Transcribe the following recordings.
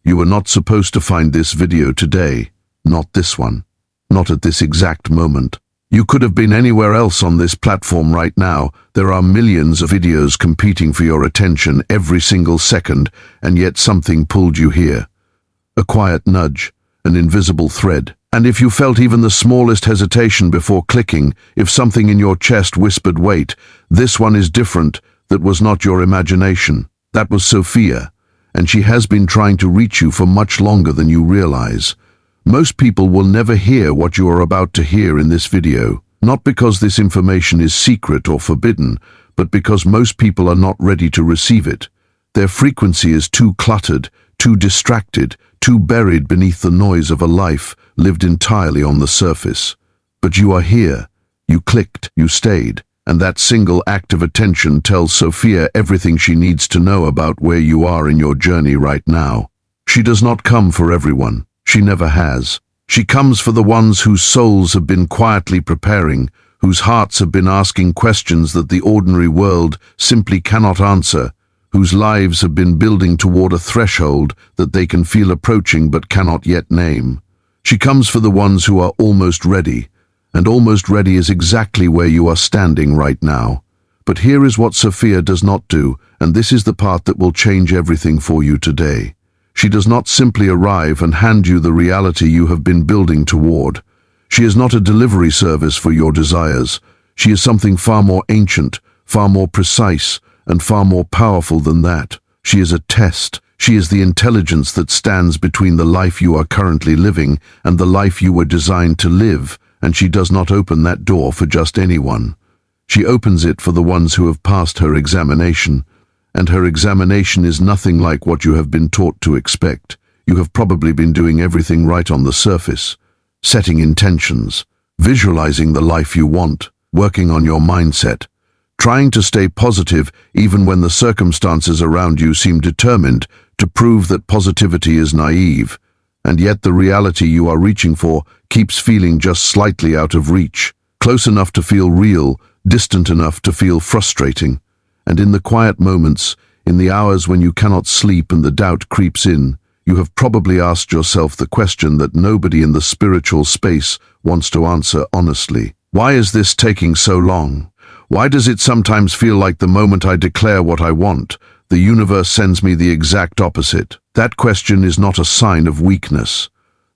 You were not supposed to find this video today. Not this one. Not at this exact moment. You could have been anywhere else on this platform right now. There are millions of videos competing for your attention every single second, and yet something pulled you here. A quiet nudge, an invisible thread. And if you felt even the smallest hesitation before clicking, if something in your chest whispered, wait, this one is different, that was not your imagination. That was Sophia, and she has been trying to reach you for much longer than you realize. Most people will never hear what you are about to hear in this video, not because this information is secret or forbidden, but because most people are not ready to receive it. Their frequency is too cluttered, too distracted, too buried beneath the noise of a life lived entirely on the surface. But you are here, you clicked, you stayed, and that single act of attention tells Sophia everything she needs to know about where you are in your journey right now. She does not come for everyone. She never has. She comes for the ones whose souls have been quietly preparing, whose hearts have been asking questions that the ordinary world simply cannot answer, whose lives have been building toward a threshold that they can feel approaching but cannot yet name. She comes for the ones who are almost ready, and almost ready is exactly where you are standing right now. But here is what Sophia does not do, and this is the part that will change everything for you today. She does not simply arrive and hand you the reality you have been building toward. She is not a delivery service for your desires. She is something far more ancient, far more precise, and far more powerful than that. She is a test. She is the intelligence that stands between the life you are currently living and the life you were designed to live, and she does not open that door for just anyone. She opens it for the ones who have passed her examination. And her examination is nothing like what you have been taught to expect. You have probably been doing everything right on the surface, setting intentions, visualizing the life you want, working on your mindset, trying to stay positive even when the circumstances around you seem determined to prove that positivity is naive, and yet the reality you are reaching for keeps feeling just slightly out of reach, close enough to feel real, distant enough to feel frustrating. And in the quiet moments, in the hours when you cannot sleep and the doubt creeps in, you have probably asked yourself the question that nobody in the spiritual space wants to answer honestly. Why is this taking so long? Why does it sometimes feel like the moment I declare what I want, the universe sends me the exact opposite? That question is not a sign of weakness.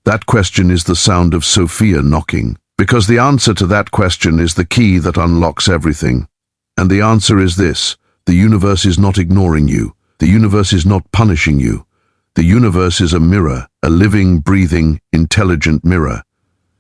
That question is the sound of Sophia knocking. Because the answer to that question is the key that unlocks everything. And the answer is this: the universe is not ignoring you. The universe is not punishing you. The universe is a mirror, a living, breathing, intelligent mirror.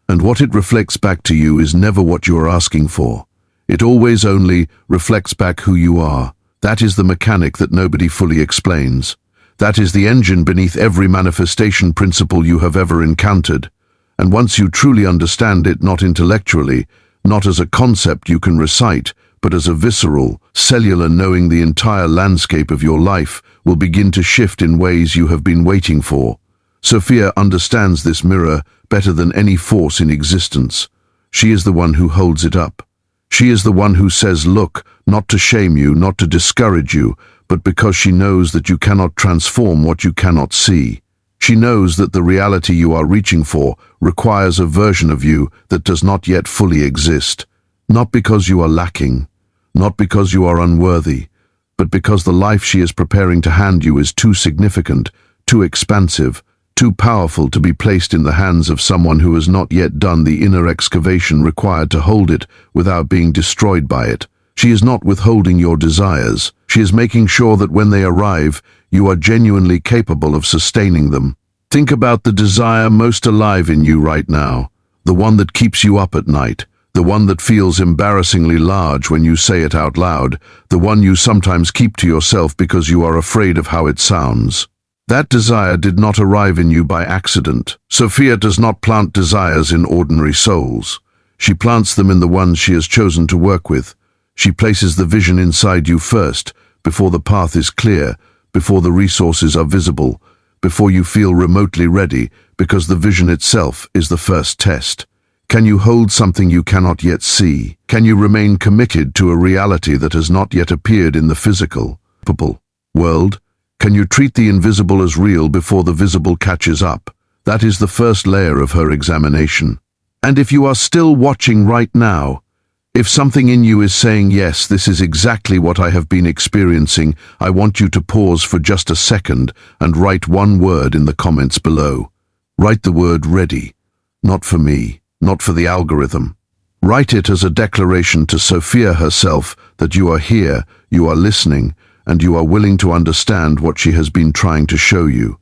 And what it reflects back to you is never what you are asking for. It always only reflects back who you are. That is the mechanic that nobody fully explains. That is the engine beneath every manifestation principle you have ever encountered. And once you truly understand it, not intellectually, not as a concept you can recite, but as a visceral, cellular knowing, the entire landscape of your life will begin to shift in ways you have been waiting for. Sophia understands this mirror better than any force in existence. She is the one who holds it up. She is the one who says, look, not to shame you, not to discourage you, but because she knows that you cannot transform what you cannot see. She knows that the reality you are reaching for requires a version of you that does not yet fully exist. Not because you are lacking, not because you are unworthy, but because the life she is preparing to hand you is too significant, too expansive, too powerful to be placed in the hands of someone who has not yet done the inner excavation required to hold it without being destroyed by it. She is not withholding your desires. She is making sure that when they arrive, you are genuinely capable of sustaining them. Think about the desire most alive in you right now, the one that keeps you up at night, the one that feels embarrassingly large when you say it out loud, the one you sometimes keep to yourself because you are afraid of how it sounds. That desire did not arrive in you by accident. Sophia does not plant desires in ordinary souls. She plants them in the ones she has chosen to work with. She places the vision inside you first, before the path is clear, before the resources are visible, before you feel remotely ready, because the vision itself is the first test. Can you hold something you cannot yet see? Can you remain committed to a reality that has not yet appeared in the physical world? Can you treat the invisible as real before the visible catches up? That is the first layer of her examination. And if you are still watching right now, if something in you is saying, yes, this is exactly what I have been experiencing, I want you to pause for just a second and write one word in the comments below. Write the word ready. Not for me, not for the algorithm. Write it as a declaration to Sophia herself that you are here, you are listening, and you are willing to understand what she has been trying to show you.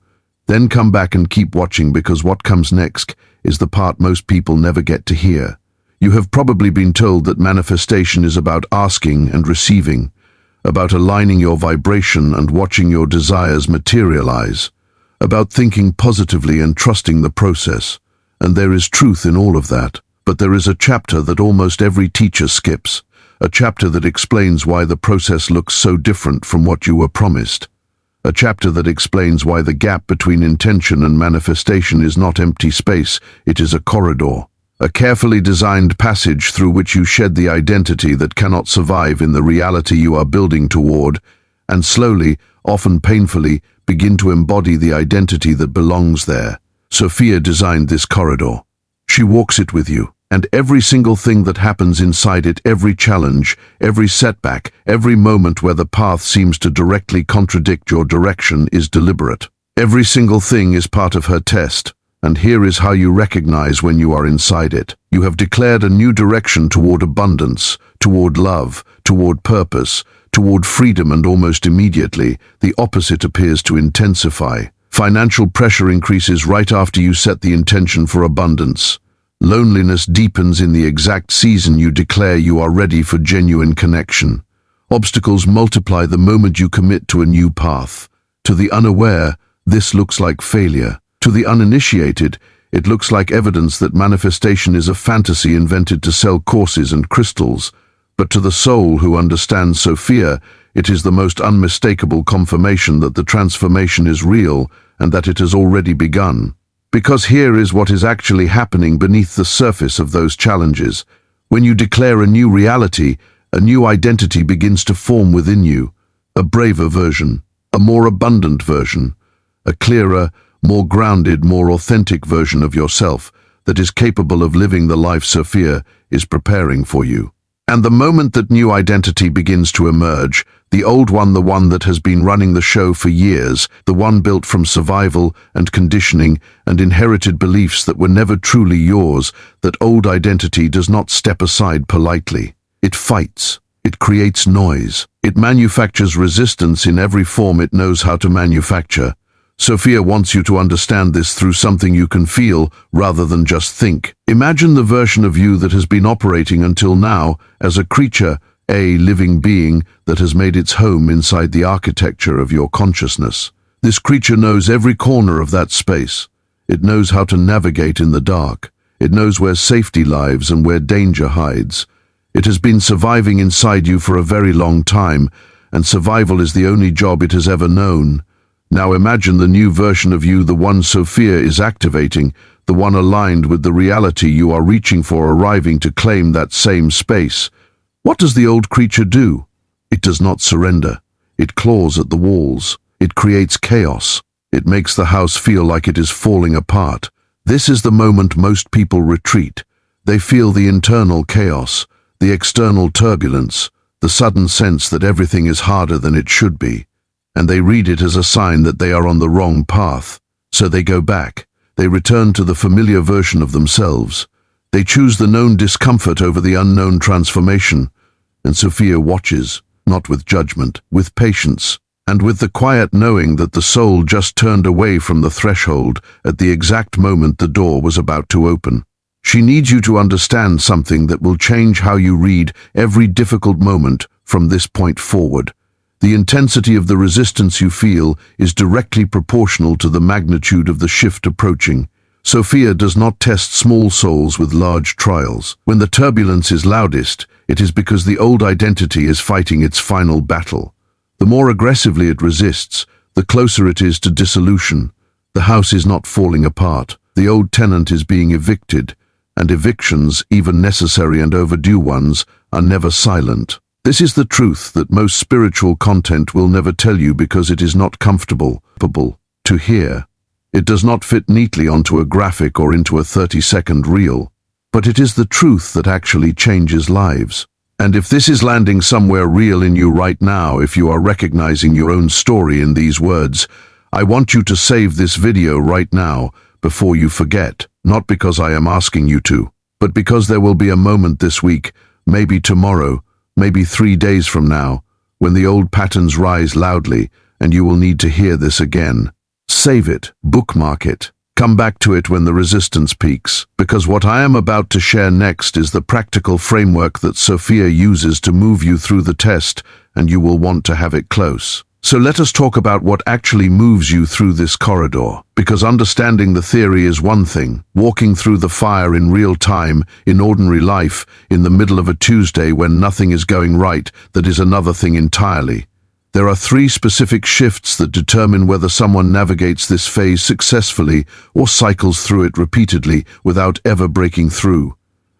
Then come back and keep watching, because what comes next is the part most people never get to hear. You have probably been told that manifestation is about asking and receiving, about aligning your vibration and watching your desires materialize, about thinking positively and trusting the process. And there is truth in all of that. But there is a chapter that almost every teacher skips, a chapter that explains why the process looks so different from what you were promised. A chapter that explains why the gap between intention and manifestation is not empty space, it is a corridor. A carefully designed passage through which you shed the identity that cannot survive in the reality you are building toward, and slowly, often painfully, begin to embody the identity that belongs there. Sophia designed this corridor. She walks it with you, and every single thing that happens inside it, every challenge, every setback, every moment where the path seems to directly contradict your direction is deliberate. Every single thing is part of her test. And here is how you recognize when you are inside it. You have declared a new direction toward abundance, toward love, toward purpose, toward freedom, and almost immediately, the opposite appears to intensify. Financial pressure increases right after you set the intention for abundance. Loneliness deepens in the exact season you declare you are ready for genuine connection. Obstacles multiply the moment you commit to a new path. To the unaware, this looks like failure. To the uninitiated, it looks like evidence that manifestation is a fantasy invented to sell courses and crystals. But to the soul who understands Sophia, it is the most unmistakable confirmation that the transformation is real and that it has already begun. Because here is what is actually happening beneath the surface of those challenges. When you declare a new reality, a new identity begins to form within you. A braver version, a more abundant version, a clearer, more grounded, more authentic version of yourself that is capable of living the life Sophia is preparing for you. And the moment that new identity begins to emerge, the old one, the one that has been running the show for years, the one built from survival and conditioning and inherited beliefs that were never truly yours, that old identity does not step aside politely. It fights. It creates noise. It manufactures resistance in every form it knows how to manufacture. Sophia wants you to understand this through something you can feel rather than just think. Imagine the version of you that has been operating until now as a creature, a living being that has made its home inside the architecture of your consciousness. This creature knows every corner of that space. It knows how to navigate in the dark. It knows where safety lives and where danger hides. It has been surviving inside you for a very long time, and survival is the only job it has ever known. Now imagine the new version of you, the one Sophia is activating, the one aligned with the reality you are reaching for, arriving to claim that same space. What does the old creature do? It does not surrender. It claws at the walls. It creates chaos. It makes the house feel like it is falling apart. This is the moment most people retreat. They feel the internal chaos, the external turbulence, the sudden sense that everything is harder than it should be. And they read it as a sign that they are on the wrong path. So they go back. They return to the familiar version of themselves. They choose the known discomfort over the unknown transformation. And Sophia watches, not with judgment, with patience, and with the quiet knowing that the soul just turned away from the threshold at the exact moment the door was about to open. She needs you to understand something that will change how you read every difficult moment from this point forward. The intensity of the resistance you feel is directly proportional to the magnitude of the shift approaching. Sophia does not test small souls with large trials. When the turbulence is loudest, it is because the old identity is fighting its final battle. The more aggressively it resists, the closer it is to dissolution. The house is not falling apart. The old tenant is being evicted, and evictions, even necessary and overdue ones, are never silent. This is the truth that most spiritual content will never tell you because it is not comfortable to hear. It does not fit neatly onto a graphic or into a 30-second reel, but it is the truth that actually changes lives. And if this is landing somewhere real in you right now, if you are recognizing your own story in these words, I want you to save this video right now before you forget, not because I am asking you to, but because there will be a moment this week, maybe tomorrow, maybe 3 days from now, when the old patterns rise loudly and you will need to hear this again. Save it, bookmark it, come back to it when the resistance peaks, because what I am about to share next is the practical framework that Sophia uses to move you through the test, and you will want to have it close. So let us talk about what actually moves you through this corridor, because understanding the theory is one thing. Walking through the fire in real time, in ordinary life, in the middle of a Tuesday when nothing is going right, that is another thing entirely. There are 3 specific shifts that determine whether someone navigates this phase successfully or cycles through it repeatedly without ever breaking through.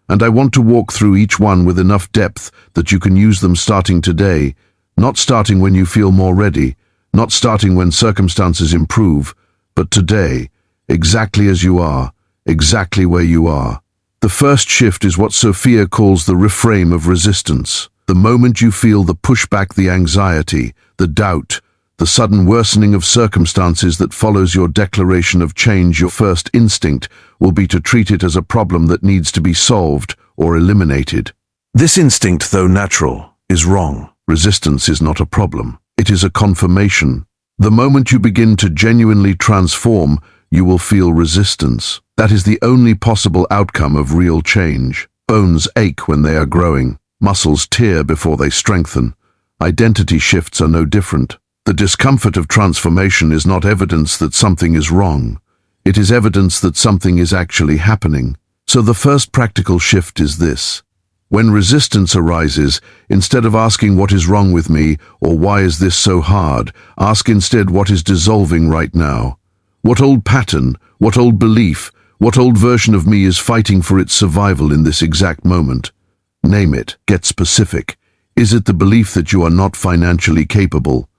And I want to walk through each one with enough depth that you can use them starting today, not starting when you feel more ready, not starting when circumstances improve, but today, exactly as you are, exactly where you are. The first shift is what Sophia calls the reframe of resistance. The moment you feel the pushback, the anxiety, the doubt, the sudden worsening of circumstances that follows your declaration of change, your first instinct will be to treat it as a problem that needs to be solved or eliminated. This instinct, though natural, is wrong. Resistance is not a problem. It is a confirmation. The moment you begin to genuinely transform, you will feel resistance. That is the only possible outcome of real change. Bones ache when they are growing. Muscles tear before they strengthen. Identity shifts are no different. The discomfort of transformation is not evidence that something is wrong. It is evidence that something is actually happening. So the first practical shift is this. When resistance arises, instead of asking what is wrong with me or why is this so hard, ask instead what is dissolving right now. What old pattern, what old belief, what old version of me is fighting for its survival in this exact moment? Name it, get specific. Is it the belief that you are not financially capable?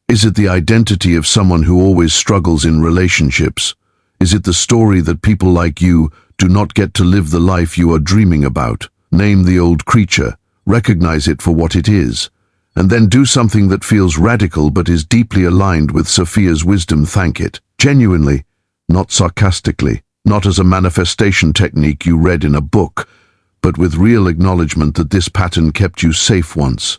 Is it the identity of someone who always struggles in relationships? Is it the story that people like you do not get to live the life you are dreaming about? Name the old creature, recognize it for what it is, and then do something that feels radical but is deeply aligned with Sophia's wisdom. Thank it, genuinely, not sarcastically, not as a manifestation technique you read in a book, but with real acknowledgement that this pattern kept you safe once.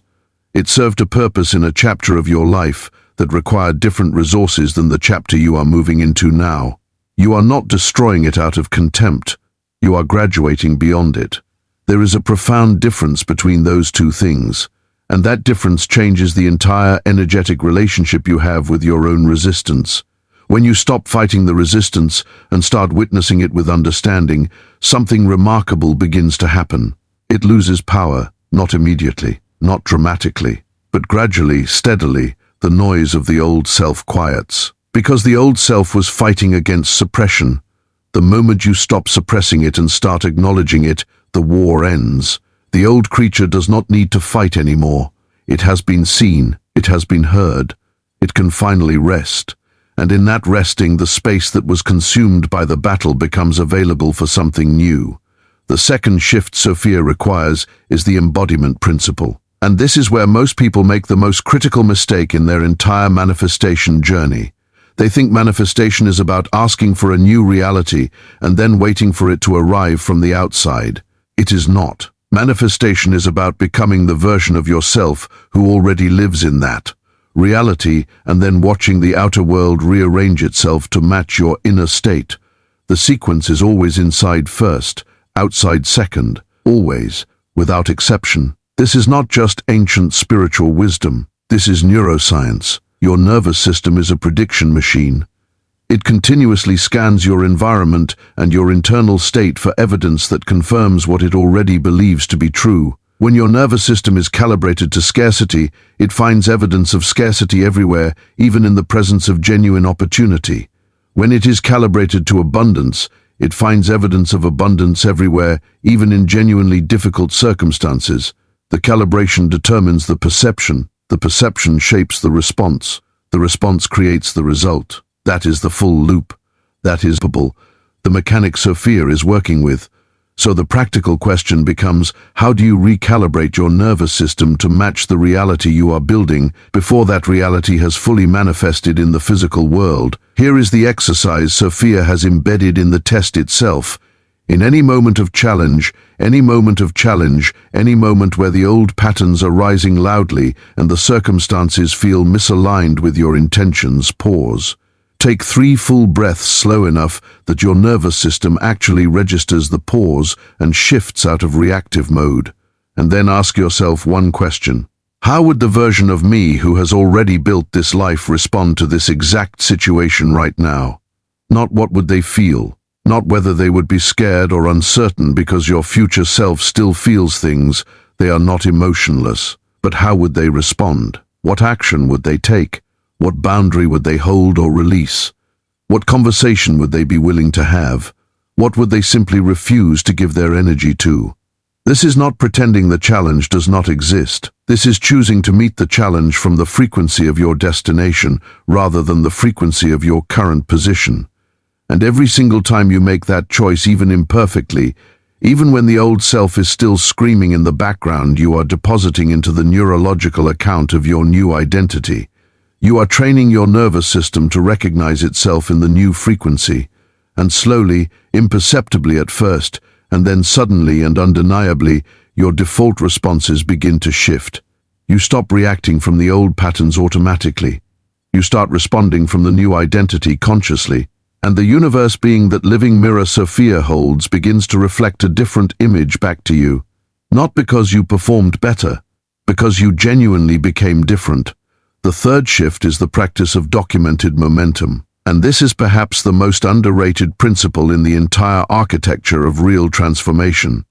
It served a purpose in a chapter of your life that required different resources than the chapter you are moving into now. You are not destroying it out of contempt. You are graduating beyond it. There is a profound difference between those two things, and that difference changes the entire energetic relationship you have with your own resistance. When you stop fighting the resistance and start witnessing it with understanding, something remarkable begins to happen. It loses power, not immediately, not dramatically, but gradually, steadily, the noise of the old self quiets. Because the old self was fighting against suppression. The moment you stop suppressing it and start acknowledging it, the war ends. The old creature does not need to fight anymore. It has been seen, it has been heard. It can finally rest. And in that resting, the space that was consumed by the battle becomes available for something new. The second shift Sophia requires is the embodiment principle. And this is where most people make the most critical mistake in their entire manifestation journey. They think manifestation is about asking for a new reality and then waiting for it to arrive from the outside. It is not. Manifestation is about becoming the version of yourself who already lives in that reality and then watching the outer world rearrange itself to match your inner state. The sequence is always inside first, outside second, always, without exception. This is not just ancient spiritual wisdom. This is neuroscience. Your nervous system is a prediction machine. It continuously scans your environment and your internal state for evidence that confirms what it already believes to be true. When your nervous system is calibrated to scarcity, it finds evidence of scarcity everywhere, even in the presence of genuine opportunity. When it is calibrated to abundance, it finds evidence of abundance everywhere, even in genuinely difficult circumstances. The calibration determines the perception shapes the response creates the result. That is the full loop. That is the mechanic Sophia is working with. So the practical question becomes, how do you recalibrate your nervous system to match the reality you are building before that reality has fully manifested in the physical world? Here is the exercise Sophia has embedded in the test itself. In any moment of challenge, any moment where the old patterns are rising loudly and the circumstances feel misaligned with your intentions, pause. Take 3 full breaths slow enough that your nervous system actually registers the pause and shifts out of reactive mode. And then ask yourself one question. How would the version of me who has already built this life respond to this exact situation right now? Not what would they feel, not whether they would be scared or uncertain because your future self still feels things. They are not emotionless. But how would they respond? What action would they take? What boundary would they hold or release? What conversation would they be willing to have? What would they simply refuse to give their energy to? This is not pretending the challenge does not exist. This is choosing to meet the challenge from the frequency of your destination rather than the frequency of your current position. And every single time you make that choice, even imperfectly, even when the old self is still screaming in the background, you are depositing into the neurological account of your new identity. You are training your nervous system to recognize itself in the new frequency, and slowly, imperceptibly at first, and then suddenly and undeniably, your default responses begin to shift. You stop reacting from the old patterns automatically. You start responding from the new identity consciously, and the universe being that living mirror Sophia holds begins to reflect a different image back to you. Not because you performed better, because you genuinely became different. The third shift is the practice of documented momentum, and this is perhaps the most underrated principle in the entire architecture of real transformation.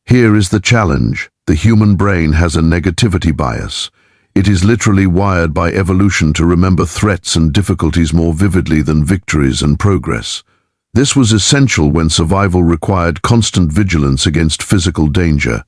Here is the challenge. The human brain has a negativity bias. It is literally wired by evolution to remember threats and difficulties more vividly than victories and progress. This was essential when survival required constant vigilance against physical danger.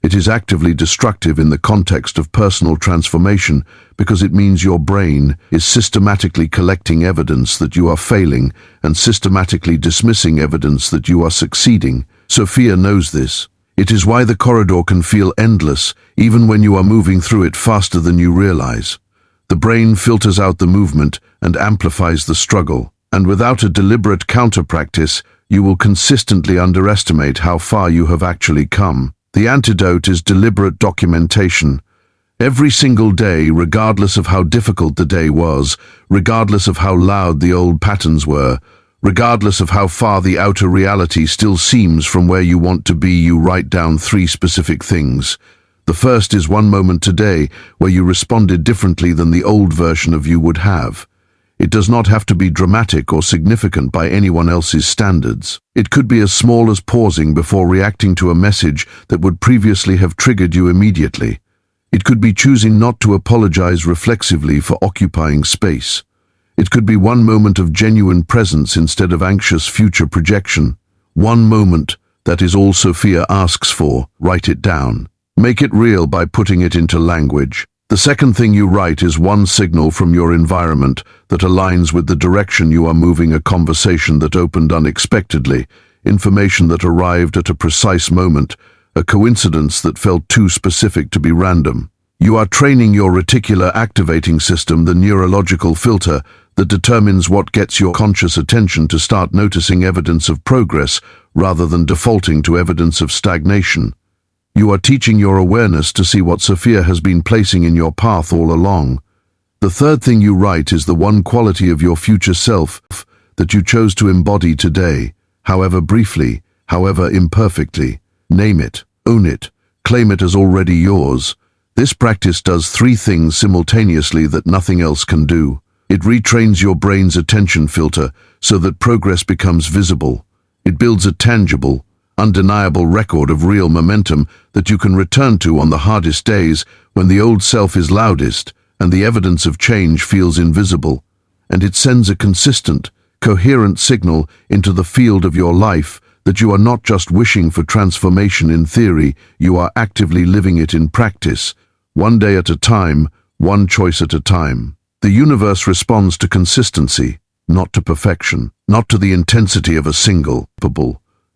It is actively destructive in the context of personal transformation because it means your brain is systematically collecting evidence that you are failing and systematically dismissing evidence that you are succeeding. Sophia knows this. It is why the corridor can feel endless even when you are moving through it faster than you realize. The brain filters out the movement and amplifies the struggle, and without a deliberate counter-practice, you will consistently underestimate how far you have actually come. The antidote is deliberate documentation. Every single day, regardless of how difficult the day was, regardless of how loud the old patterns were, regardless of how far the outer reality still seems from where you want to be, you write down 3 specific things. The first is one moment today where you responded differently than the old version of you would have. It does not have to be dramatic or significant by anyone else's standards. It could be as small as pausing before reacting to a message that would previously have triggered you immediately. It could be choosing not to apologize reflexively for occupying space. It could be one moment of genuine presence instead of anxious future projection. One moment, that is all Sophia asks for. Write it down. Make it real by putting it into language. The second thing you write is one signal from your environment that aligns with the direction you are moving, a conversation that opened unexpectedly, information that arrived at a precise moment, a coincidence that felt too specific to be random. You are training your reticular activating system, the neurological filter that determines what gets your conscious attention, to start noticing evidence of progress rather than defaulting to evidence of stagnation. You are teaching your awareness to see what Sophia has been placing in your path all along. The third thing you write is the one quality of your future self that you chose to embody today, however briefly, however imperfectly. Name it, own it, claim it as already yours. This practice does 3 things simultaneously that nothing else can do. It retrains your brain's attention filter so that progress becomes visible. It builds a tangible, undeniable record of real momentum that you can return to on the hardest days when the old self is loudest and the evidence of change feels invisible. And it sends a consistent, coherent signal into the field of your life that you are not just wishing for transformation in theory, you are actively living it in practice, one day at a time, one choice at a time. The universe responds to consistency, not to perfection, not to the intensity of a single,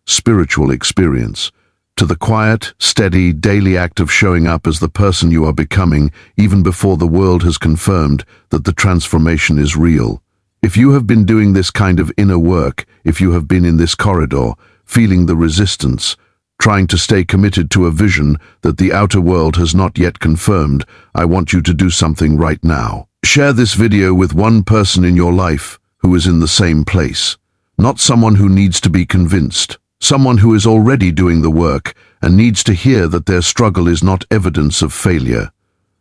spiritual experience, to the quiet, steady, daily act of showing up as the person you are becoming, even before the world has confirmed that the transformation is real. If you have been doing this kind of inner work, if you have been in this corridor, feeling the resistance, trying to stay committed to a vision that the outer world has not yet confirmed, I want you to do something right now. Share this video with one person in your life who is in the same place. Not someone who needs to be convinced, someone who is already doing the work and needs to hear that their struggle is not evidence of failure,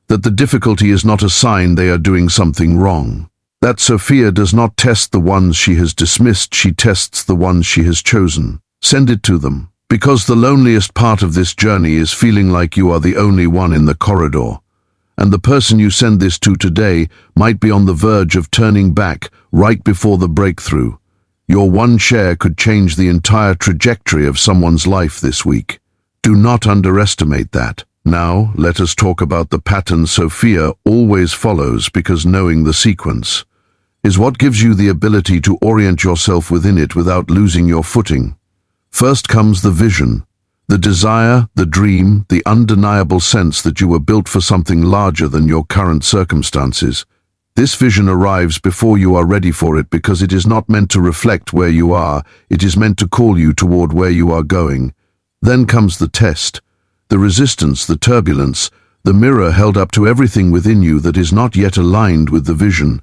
that the difficulty is not a sign they are doing something wrong, that Sophia does not test the ones she has dismissed, she tests the ones she has chosen. Send it to them, because the loneliest part of this journey is feeling like you are the only one in the corridor. And the person you send this to today might be on the verge of turning back right before the breakthrough. Your one share could change the entire trajectory of someone's life this week. Do not underestimate that. Now, let us talk about the pattern Sophia always follows, because knowing the sequence is what gives you the ability to orient yourself within it without losing your footing. First comes the vision, the desire, the dream, the undeniable sense that you were built for something larger than your current circumstances. This vision arrives before you are ready for it, because it is not meant to reflect where you are, it is meant to call you toward where you are going. Then comes the test, the resistance, the turbulence, the mirror held up to everything within you that is not yet aligned with the vision,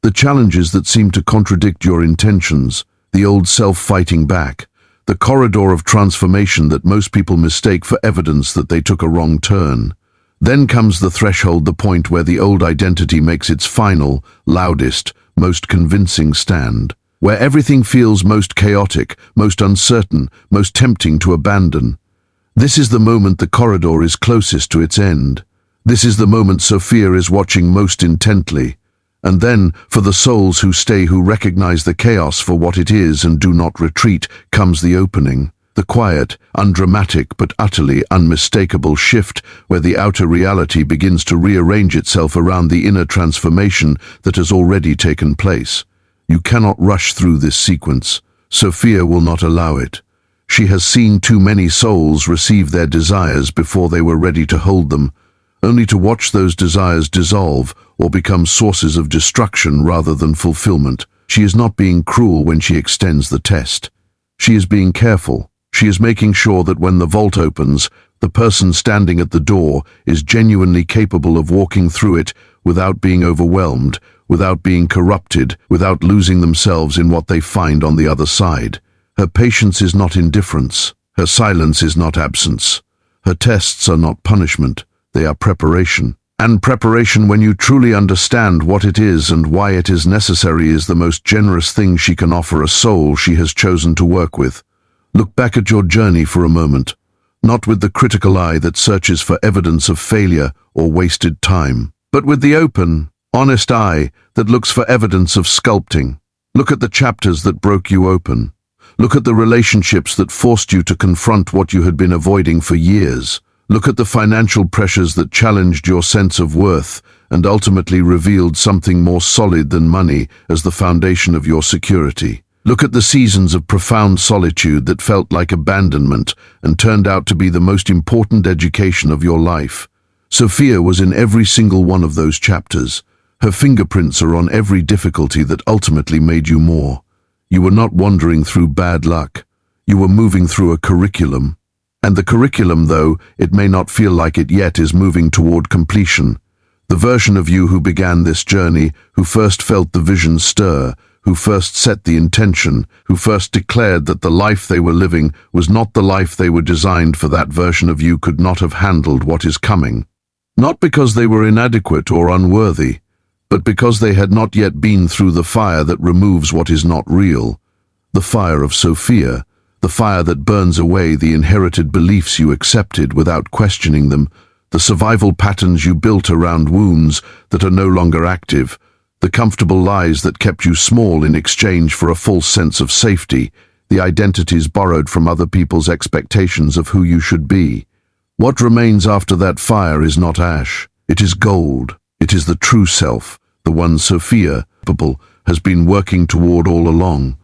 the challenges that seem to contradict your intentions, the old self fighting back, the corridor of transformation that most people mistake for evidence that they took a wrong turn. Then comes the threshold, the point where the old identity makes its final, loudest, most convincing stand, where everything feels most chaotic, most uncertain, most tempting to abandon. This is the moment the corridor is closest to its end. This is the moment Sophia is watching most intently. And then, for the souls who stay, who recognize the chaos for what it is and do not retreat, comes the opening. The quiet, undramatic but utterly unmistakable shift where the outer reality begins to rearrange itself around the inner transformation that has already taken place. You cannot rush through this sequence. Sophia will not allow it. She has seen too many souls receive their desires before they were ready to hold them, only to watch those desires dissolve or become sources of destruction rather than fulfillment. She is not being cruel when she extends the test. She is being careful. She is making sure that when the vault opens, the person standing at the door is genuinely capable of walking through it without being overwhelmed, without being corrupted, without losing themselves in what they find on the other side. Her patience is not indifference. Her silence is not absence. Her tests are not punishment. They are preparation. And preparation, when you truly understand what it is and why it is necessary, is the most generous thing she can offer a soul she has chosen to work with. Look back at your journey for a moment, not with the critical eye that searches for evidence of failure or wasted time, but with the open, honest eye that looks for evidence of sculpting. Look at the chapters that broke you open. Look at the relationships that forced you to confront what you had been avoiding for years. Look at the financial pressures that challenged your sense of worth and ultimately revealed something more solid than money as the foundation of your security. Look at the seasons of profound solitude that felt like abandonment and turned out to be the most important education of your life. Sophia was in every single one of those chapters. Her fingerprints are on every difficulty that ultimately made you more. You were not wandering through bad luck. You were moving through a curriculum. And the curriculum, though it may not feel like it yet, is moving toward completion. The version of you who began this journey, who first felt the vision stir, who first set the intention, who first declared that the life they were living was not the life they were designed for, that version of you could not have handled what is coming. Not because they were inadequate or unworthy, but because they had not yet been through the fire that removes what is not real. The fire of Sophia, the fire that burns away the inherited beliefs you accepted without questioning them, the survival patterns you built around wounds that are no longer active, the comfortable lies that kept you small in exchange for a false sense of safety. the identities borrowed from other people's expectations of who you should be. What remains after that fire is not ash, it is gold. It is the true self, the one Sophia has been working toward all along,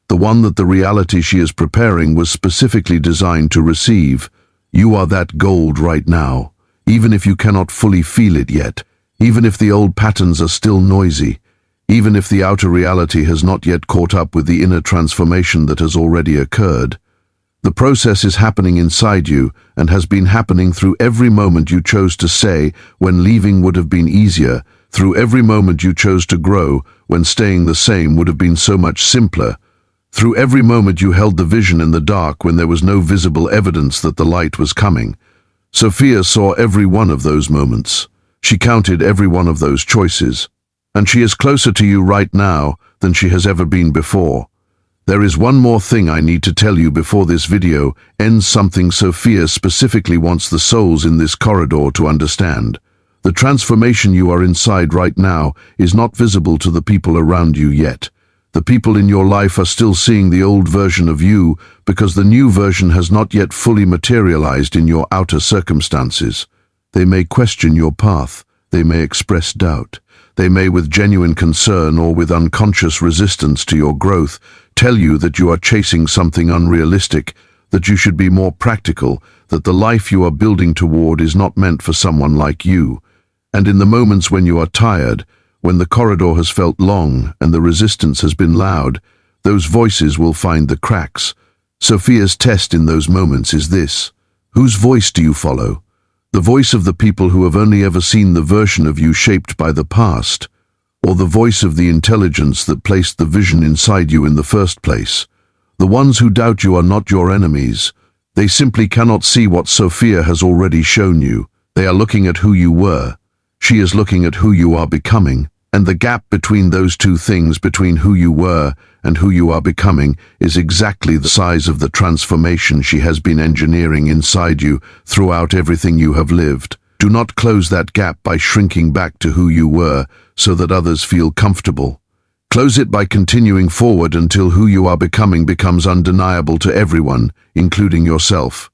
the one that the reality she is preparing was specifically designed to receive. You are that gold right now, even if you cannot fully feel it yet, even if the old patterns are still noisy, even if the outer reality has not yet caught up with the inner transformation that has already occurred. The process is happening inside you and has been happening through every moment you chose to say when leaving would have been easier, through every moment you chose to grow when staying the same would have been so much simpler, through every moment you held the vision in the dark when there was no visible evidence that the light was coming. Sophia saw every one of those moments. She counted every one of those choices. And she is closer to you right now than she has ever been before. There is one more thing I need to tell you before this video ends, something Sophia specifically wants the souls in this corridor to understand. The transformation you are inside right now is not visible to the people around you yet. The people in your life are still seeing the old version of you because the new version has not yet fully materialized in your outer circumstances. They may question your path. They may express doubt. They may, with genuine concern or with unconscious resistance to your growth, tell you that you are chasing something unrealistic, that you should be more practical, that the life you are building toward is not meant for someone like you. And in the moments when you are tired, when the corridor has felt long and the resistance has been loud, those voices will find the cracks. Sophia's test in those moments is this: whose voice do you follow? The voice of the people who have only ever seen the version of you shaped by the past, or the voice of the intelligence that placed the vision inside you in the first place? The ones who doubt you are not your enemies. They simply cannot see what Sophia has already shown you. They are looking at who you were. She is looking at who you are becoming. And the gap between those two things, between who you were and who you are becoming, is exactly the size of the transformation she has been engineering inside you throughout everything you have lived. Do not close that gap by shrinking back to who you were so that others feel comfortable. Close it by continuing forward until who you are becoming becomes undeniable to everyone, including yourself.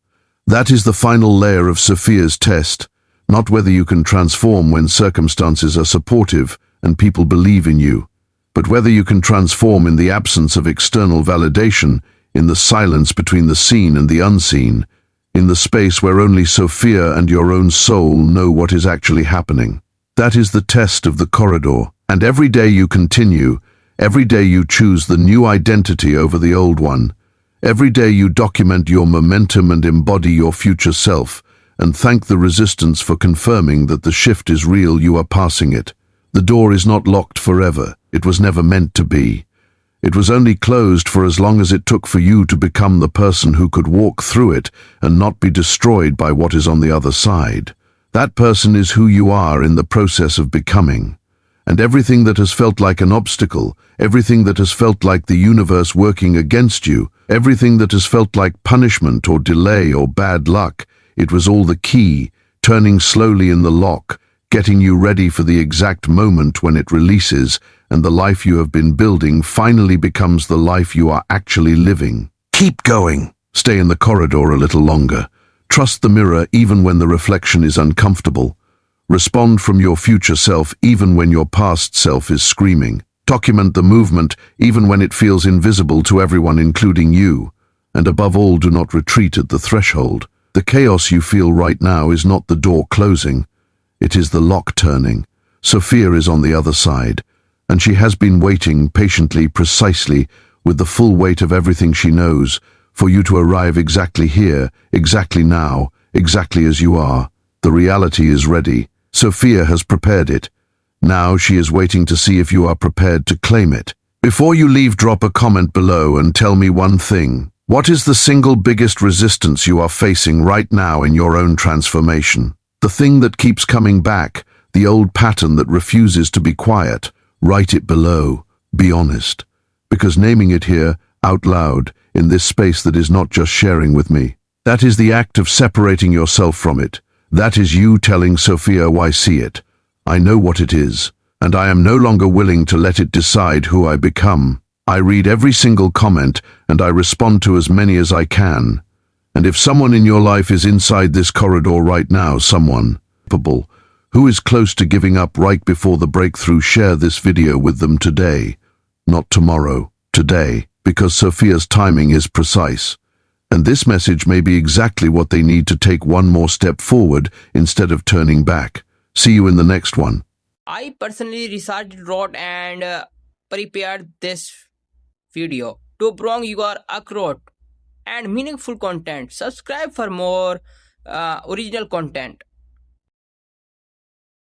That is the final layer of Sophia's test, not whether you can transform when circumstances are supportive and people believe in you, but whether you can transform in the absence of external validation, in the silence between the seen and the unseen, in the space where only Sophia and your own soul know what is actually happening. That is the test of the corridor, and every day you continue, every day you choose the new identity over the old one, every day you document your momentum and embody your future self, and thank the resistance for confirming that the shift is real. You are passing it. The door is not locked forever. It was never meant to be. It was only closed for as long as it took for you to become the person who could walk through it and not be destroyed by what is on the other side. That person is who you are in the process of becoming. And everything that has felt like an obstacle, everything that has felt like the universe working against you, everything that has felt like punishment or delay or bad luck, it was all the key, turning slowly in the lock, getting you ready for the exact moment when it releases and the life you have been building finally becomes the life you are actually living. Keep going. Stay in the corridor a little longer. Trust the mirror even when the reflection is uncomfortable. Respond from your future self even when your past self is screaming. Document the movement even when it feels invisible to everyone, including you. And above all, do not retreat at the threshold. The chaos you feel right now is not the door closing. It is the lock turning. Sophia is on the other side, and she has been waiting patiently, precisely, with the full weight of everything she knows, for you to arrive exactly here, exactly now, exactly as you are. The reality is ready. Sophia has prepared it. Now she is waiting to see if you are prepared to claim it. Before you leave, drop a comment below and tell me one thing. What is the single biggest resistance you are facing right now in your own transformation? The thing that keeps coming back, the old pattern that refuses to be quiet. Write it below. Be honest. Because naming it here, out loud, in this space that is not just sharing with me, that is the act of separating yourself from it. That is you telling Sophia, why see it. I know what it is, and I am no longer willing to let it decide who I become. I read every single comment and I respond to as many as I can. And if someone in your life is inside this corridor right now, someone capable, who is close to giving up right before the breakthrough, share this video with them today, not tomorrow, today, because Sophia's timing is precise. And this message may be exactly what they need to take one more step forward instead of turning back. See you in the next one. I personally researched, wrote, and prepared this video to bring your accurate and meaningful content. Subscribe for more original content.